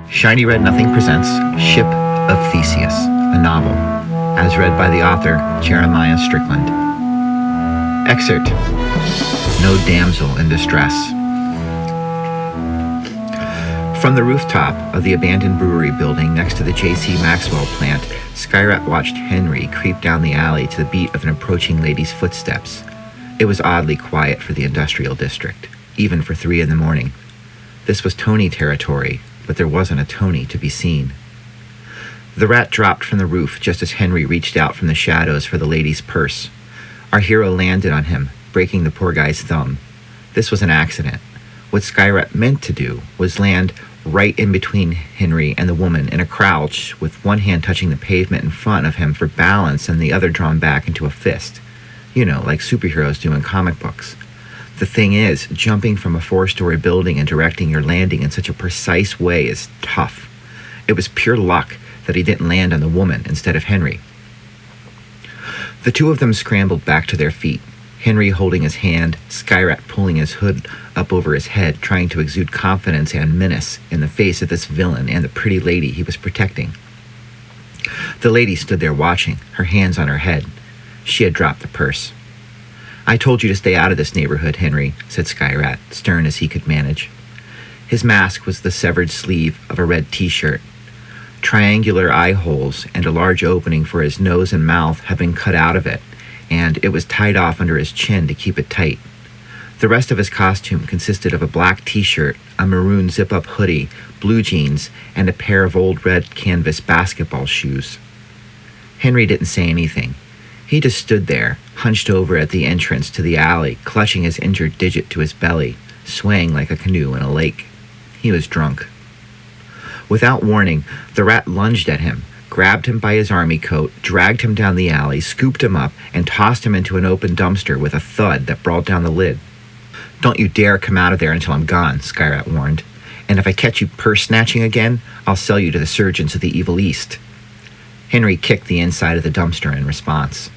Shiny Red Nothing presents Ship of Theseus, a novel, as read by the author Jeremiah Strickland. Excerpt: No damsel in distress. From the rooftop of the abandoned brewery building next to the J.C. Maxwell plant, Skyrat watched Henry creep down the alley to the beat of an approaching lady's footsteps. It was oddly quiet for the industrial district, even for 3 a.m. This was Tony territory, but there wasn't a Tony to be seen. The rat dropped from the roof just as Henry reached out from the shadows for the lady's purse. Our hero landed on him, breaking the poor guy's thumb. This was an accident. What Skyrat meant to do was land right in between Henry and the woman in a crouch, with one hand touching the pavement in front of him for balance and the other drawn back into a fist. You know, like superheroes do in comic books. The thing is, jumping from a 4-story building and directing your landing in such a precise way is tough. It was pure luck that he didn't land on the woman instead of Henry. The two of them scrambled back to their feet, Henry holding his hand, Skyrat pulling his hood up over his head, trying to exude confidence and menace in the face of this villain and the pretty lady he was protecting. The lady stood there watching, her hands on her head. She had dropped the purse. "I told you to stay out of this neighborhood, Henry," said Skyrat, stern as he could manage. His mask was the severed sleeve of a red t-shirt. Triangular eye holes and a large opening for his nose and mouth had been cut out of it, and it was tied off under his chin to keep it tight. The rest of his costume consisted of a black t-shirt, a maroon zip-up hoodie, blue jeans, and a pair of old red canvas basketball shoes. Henry didn't say anything. He just stood there, hunched over at the entrance to the alley, clutching his injured digit to his belly, swaying like a canoe in a lake. He was drunk. Without warning, the rat lunged at him, grabbed him by his army coat, dragged him down the alley, scooped him up, and tossed him into an open dumpster with a thud that brought down the lid. "Don't you dare come out of there until I'm gone," Skyrat warned. "And if I catch you purse-snatching again, I'll sell you to the surgeons of the Evil East." Henry kicked the inside of the dumpster in response.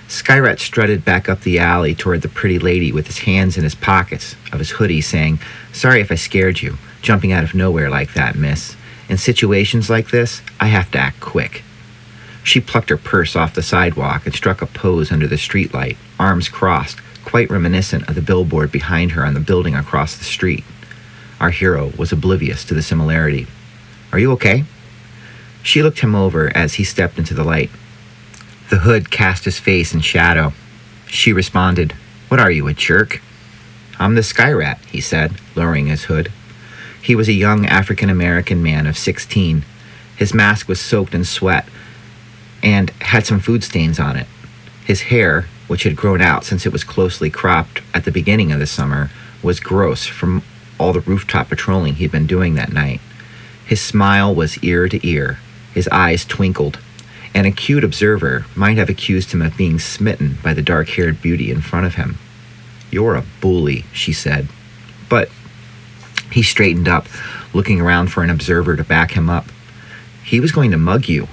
Skyrat strutted back up the alley toward the pretty lady with his hands in his pockets of his hoodie, saying, "Sorry if I scared you, jumping out of nowhere like that, miss. In situations like this, I have to act quick." She plucked her purse off the sidewalk and struck a pose under the streetlight, arms crossed, quite reminiscent of the billboard behind her on the building across the street. Our hero was oblivious to the similarity. "Are you okay?" She looked him over as he stepped into the light. The hood cast his face in shadow. She responded, "What are you, a jerk?" "I'm the Skyrat," he said, lowering his hood. He was a young African-American man of 16. His mask was soaked in sweat and had some food stains on it. His hair, which had grown out since it was closely cropped at the beginning of the summer, was gross from all the rooftop patrolling he'd been doing that night. His smile was ear to ear. His eyes twinkled. An acute observer might have accused him of being smitten by the dark-haired beauty in front of him. "You're a bully," she said. "But—" He straightened up, looking around for an observer to back him up. "He was going to mug you."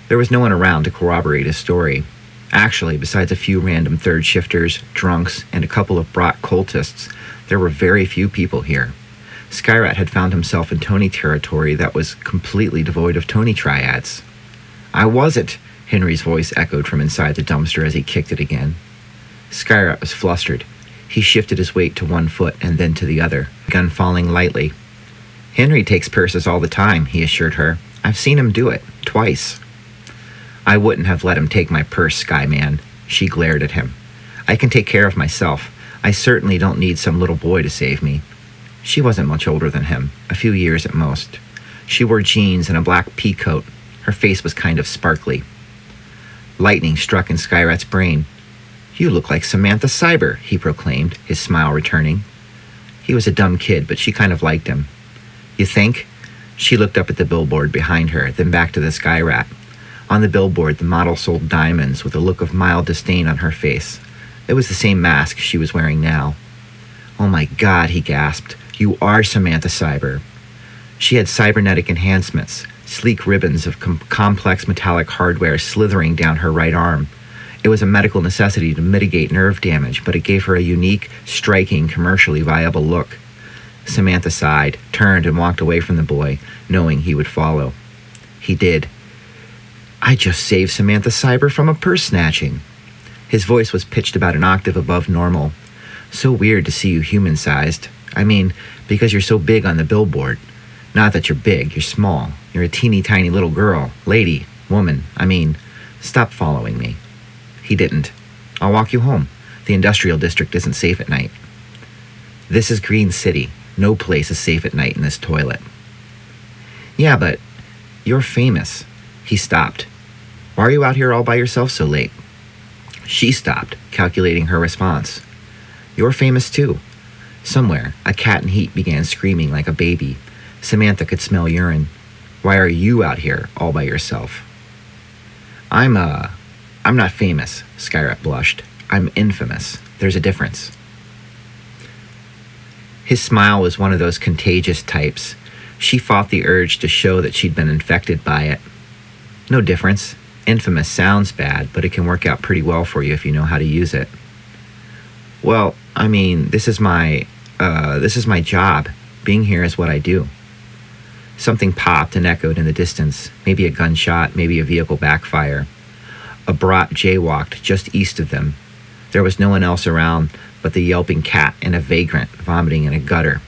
There was no one around to corroborate his story. Actually, besides a few random third shifters, drunks, and a couple of brought cultists, there were very few people here. Skyrat had found himself in Tony territory that was completely devoid of Tony triads. "I wasn't," Henry's voice echoed from inside the dumpster as he kicked it again. Skyrat was flustered. He shifted his weight to one foot and then to the other, the gun falling lightly. "Henry takes purses all the time," he assured her. "I've seen him do it, twice." "I wouldn't have let him take my purse, Skyman." She glared at him. "I can take care of myself. I certainly don't need some little boy to save me." She wasn't much older than him, a few years at most. She wore jeans and a black pea coat. Her face was kind of sparkly. Lightning struck in Skyrat's brain. "You look like Samantha Cyber," he proclaimed, his smile returning. He was a dumb kid, but she kind of liked him. "You think?" She looked up at the billboard behind her, then back to the Skyrat. On the billboard, the model sold diamonds with a look of mild disdain on her face. It was the same mask she was wearing now. "Oh my God," he gasped. "You are Samantha Cyber." She had cybernetic enhancements, sleek ribbons of complex metallic hardware slithering down her right arm. It was a medical necessity to mitigate nerve damage, but it gave her a unique, striking, commercially viable look. Samantha sighed, turned, and walked away from the boy, knowing he would follow. He did. I just saved Samantha Cyber from a purse snatching. His voice was pitched about an octave above normal. So weird to see you human-sized. I mean, because you're so big on the billboard. Not that you're big, you're small. You're a teeny tiny little girl, lady, woman. I mean, stop following me. He didn't. I'll walk you home. The industrial district isn't safe at night. This is Green City. No place is safe at night in this toilet. Yeah, but you're famous. He stopped. Why are you out here all by yourself so late? She stopped, calculating her response. You're famous too. Somewhere, a cat in heat began screaming like a baby. Samantha could smell urine. Why are you out here all by yourself? I'm not famous, Skyrat blushed. I'm infamous. There's a difference. His smile was one of those contagious types. She fought the urge to show that she'd been infected by it. No difference. Infamous sounds bad, but it can work out pretty well for you if you know how to use it. Well, I mean, this is my job. Being here is what I do. Something popped and echoed in the distance. Maybe a gunshot, maybe a vehicle backfire. A brat jaywalked just east of them. There was no one else around but the yelping cat and a vagrant vomiting in a gutter.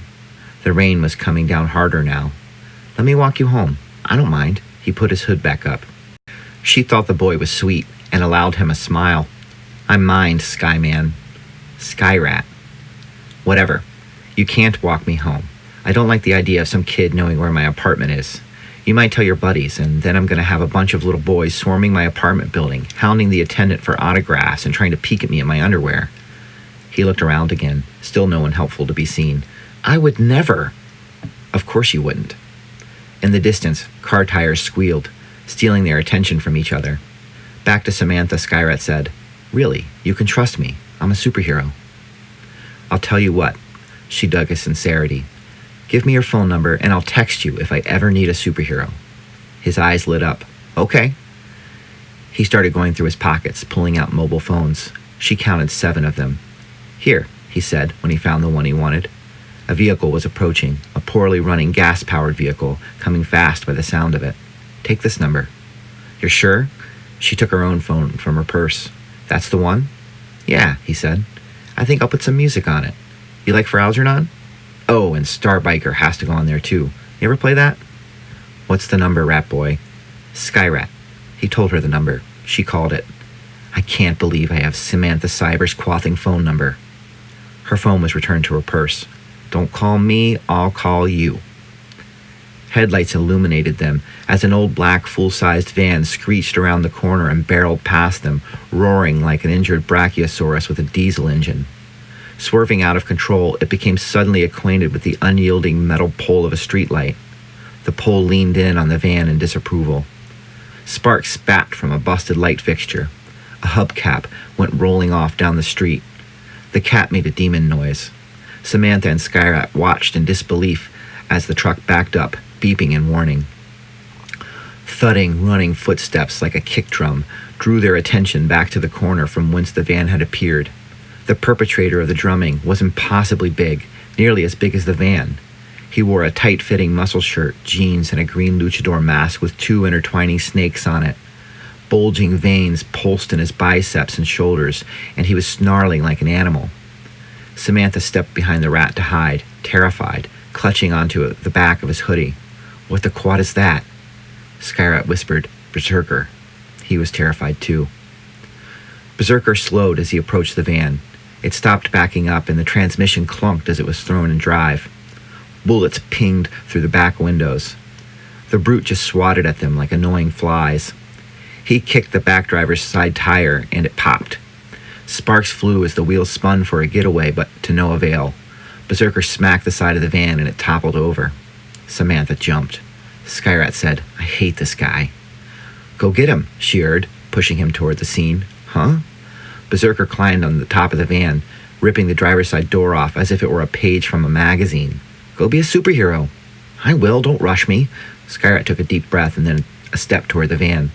The rain was coming down harder now. Let me walk you home. I don't mind. He put his hood back up. She thought the boy was sweet and allowed him a smile. I mind, Skyman. Skyrat. Whatever. You can't walk me home. I don't like the idea of some kid knowing where my apartment is. You might tell your buddies, and then I'm going to have a bunch of little boys swarming my apartment building, hounding the attendant for autographs and trying to peek at me in my underwear. He looked around again, still no one helpful to be seen. I would never. Of course you wouldn't. In the distance, car tires squealed, stealing their attention from each other. Back to Samantha, Skyrat said, Really, you can trust me. I'm a superhero. I'll tell you what. She dug his sincerity. Give me your phone number and I'll text you if I ever need a superhero. His eyes lit up. Okay. He started going through his pockets, pulling out mobile phones. She counted 7 of them. Here, he said when he found the one he wanted. A vehicle was approaching, a poorly running gas-powered vehicle, coming fast by the sound of it. Take this number. You're sure? She took her own phone from her purse. That's the one? Yeah, he said. I think I'll put some music on it. You like For Algernon? Oh, and Star Biker has to go on there too. You ever play that? What's the number, rat boy? Skyrat. He told her the number. She called it. I can't believe I have Samantha Cyber's quathing phone number. Her phone was returned to her purse. Don't call me, I'll call you. Headlights illuminated them as an old black full-sized van screeched around the corner and barreled past them, roaring like an injured brachiosaurus with a diesel engine. Swerving out of control, it became suddenly acquainted with the unyielding metal pole of a streetlight. The pole leaned in on the van in disapproval. Sparks spat from a busted light fixture. A hubcap went rolling off down the street. The cat made a demon noise. Samantha and Skyrat watched in disbelief as the truck backed up, beeping and warning. Thudding, running footsteps like a kick drum drew their attention back to the corner from whence the van had appeared. The perpetrator of the drumming was impossibly big, nearly as big as the van. He wore a tight-fitting muscle shirt, jeans, and a green luchador mask with 2 intertwining snakes on it. Bulging veins pulsed in his biceps and shoulders, and he was snarling like an animal. Samantha stepped behind the rat to hide, terrified, clutching onto the back of his hoodie. What the quad is that? Skyrat whispered, Berserker. He was terrified too. Berserker slowed as he approached the van. It stopped backing up and the transmission clunked as it was thrown in drive. Bullets pinged through the back windows. The brute just swatted at them like annoying flies. He kicked the back driver's side tire and it popped. Sparks flew as the wheels spun for a getaway, but to no avail. Berserker smacked the side of the van and it toppled over. Samantha jumped. Skyrat said, I hate this guy. Go get him, she urged, pushing him toward the scene. Huh? Berserker climbed on the top of the van, ripping the driver's side door off as if it were a page from a magazine. Go be a superhero. I will, don't rush me. Skyrat took a deep breath and then a step toward the van.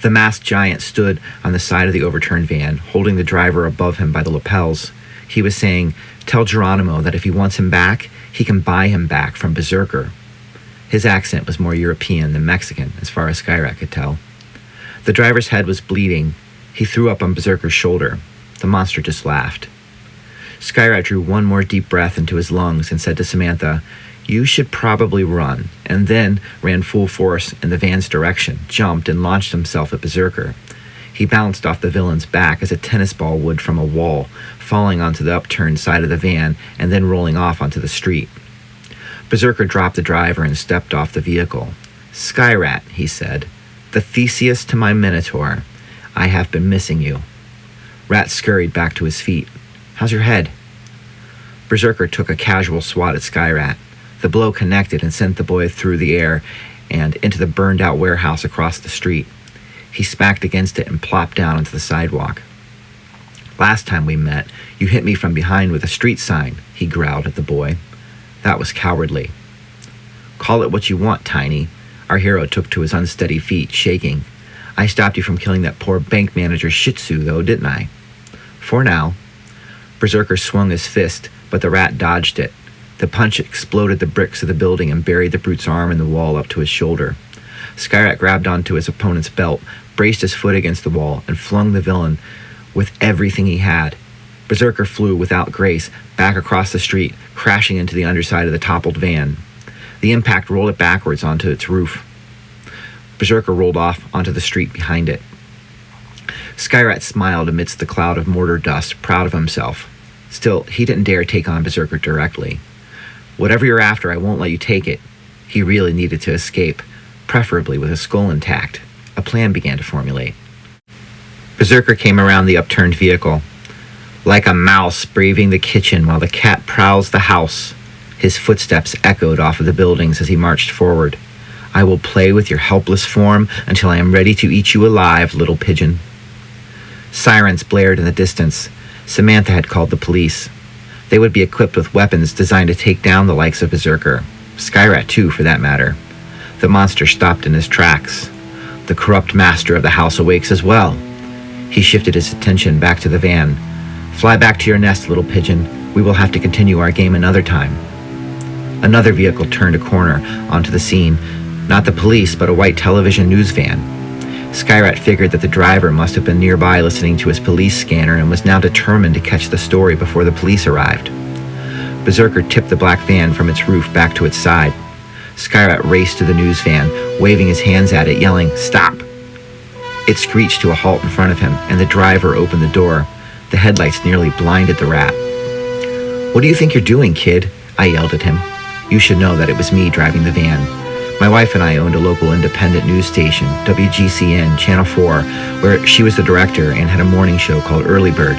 The masked giant stood on the side of the overturned van, holding the driver above him by the lapels. He was saying, "Tell Geronimo that if he wants him back, he can buy him back from Berserker." His accent was more European than Mexican, as far as Skyrat could tell. The driver's head was bleeding. He threw up on Berserker's shoulder. The monster just laughed. Skyrat drew one more deep breath into his lungs and said to Samantha, "You should probably run," and then ran full force in the van's direction, jumped, and launched himself at Berserker. He bounced off the villain's back as a tennis ball would from a wall, falling onto the upturned side of the van and then rolling off onto the street. Berserker dropped the driver and stepped off the vehicle. "Skyrat," he said, "the Theseus to my Minotaur. I have been missing you." Rat scurried back to his feet. "How's your head?" Berserker took a casual swat at Skyrat. The blow connected and sent the boy through the air and into the burned-out warehouse across the street. He smacked against it and plopped down onto the sidewalk. "Last time we met, you hit me from behind with a street sign," he growled at the boy. "That was cowardly." "Call it what you want, Tiny." Our hero took to his unsteady feet, shaking. "I stopped you from killing that poor bank manager's shih tzu, though, didn't I?" "For now." Berserker swung his fist, but the rat dodged it. The punch exploded the bricks of the building and buried the brute's arm in the wall up to his shoulder. Skyrat grabbed onto his opponent's belt, braced his foot against the wall, and flung the villain with everything he had. Berserker flew without grace back across the street, crashing into the underside of the toppled van. The impact rolled it backwards onto its roof. Berserker rolled off onto the street behind it. Skyrat smiled amidst the cloud of mortar dust, proud of himself. Still, he didn't dare take on Berserker directly. "Whatever you're after, I won't let you take it." He really needed to escape, preferably with his skull intact. A plan began to formulate. Berserker came around the upturned vehicle. "Like a mouse braving the kitchen while the cat prowls the house." His footsteps echoed off of the buildings as he marched forward. "I will play with your helpless form until I am ready to eat you alive, little pigeon." Sirens blared in the distance. Samantha had called the police. They would be equipped with weapons designed to take down the likes of Berserker. Skyrat, too, for that matter. The monster stopped in his tracks. "The corrupt master of the house awakes as well." He shifted his attention back to the van. "Fly back to your nest, little pigeon. We will have to continue our game another time." Another vehicle turned a corner onto the scene. Not the police, but a white television news van. Skyrat figured that the driver must have been nearby listening to his police scanner and was now determined to catch the story before the police arrived. Berserker tipped the black van from its roof back to its side. Skyrat raced to the news van, waving his hands at it, yelling, "Stop!" It screeched to a halt in front of him, and the driver opened the door. The headlights nearly blinded the rat. "What do you think you're doing, kid?" I yelled at him. You should know that it was me driving the van. My wife and I owned a local independent news station, WGCN, Channel 4, where she was the director and had a morning show called Early Bird.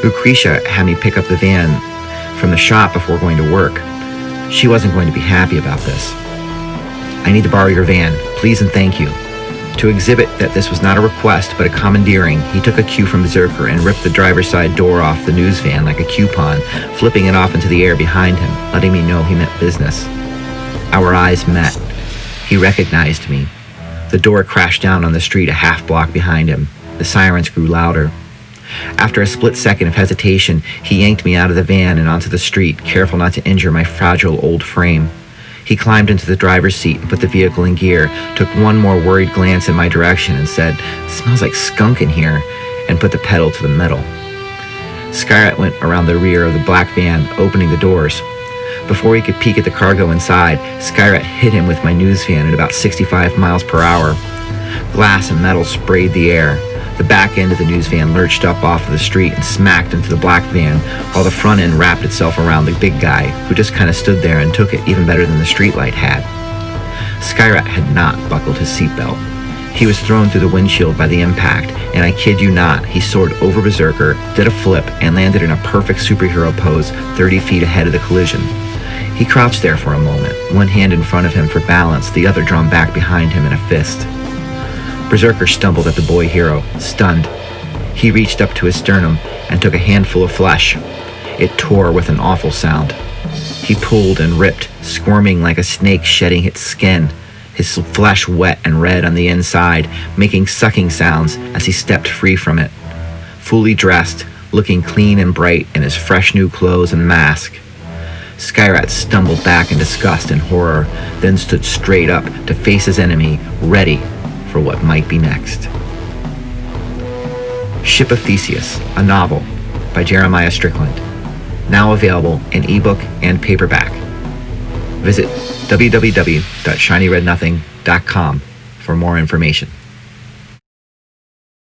Lucretia had me pick up the van from the shop before going to work. She wasn't going to be happy about this. "I need to borrow your van, please and thank you." To exhibit that this was not a request but a commandeering, he took a cue from Berserker and ripped the driver's side door off the news van like a coupon, flipping it off into the air behind him, letting me know he meant business. Our eyes met. He recognized me. The door crashed down on the street a half block behind him. The sirens grew louder. After a split second of hesitation, he yanked me out of the van and onto the street, careful not to injure my fragile old frame. He climbed into the driver's seat and put the vehicle in gear, took one more worried glance in my direction and said, "Smells like skunk in here," and put the pedal to the metal. Skyrat went around the rear of the black van, opening the doors. Before he could peek at the cargo inside, Skyrat hit him with my news van at about 65 miles per hour. Glass and metal sprayed the air. The back end of the news van lurched up off of the street and smacked into the black van, while the front end wrapped itself around the big guy, who just kind of stood there and took it even better than the streetlight had. Skyrat had not buckled his seatbelt. He was thrown through the windshield by the impact, and I kid you not, he soared over Berserker, did a flip, and landed in a perfect superhero pose 30 feet ahead of the collision. He crouched there for a moment, one hand in front of him for balance, the other drawn back behind him in a fist. Berserker stumbled at the boy hero, stunned. He reached up to his sternum and took a handful of flesh. It tore with an awful sound. He pulled and ripped, squirming like a snake shedding its skin. his flesh wet and red on the inside, making sucking sounds as he stepped free from it. Fully dressed, looking clean and bright in his fresh new clothes and mask, Skyrat stumbled back in disgust and horror, then stood straight up to face his enemy, ready for what might be next. Ship of Theseus, a novel by Jeremiah Strickland, now available in ebook and paperback. Visit www.shinyrednothing.com for more information.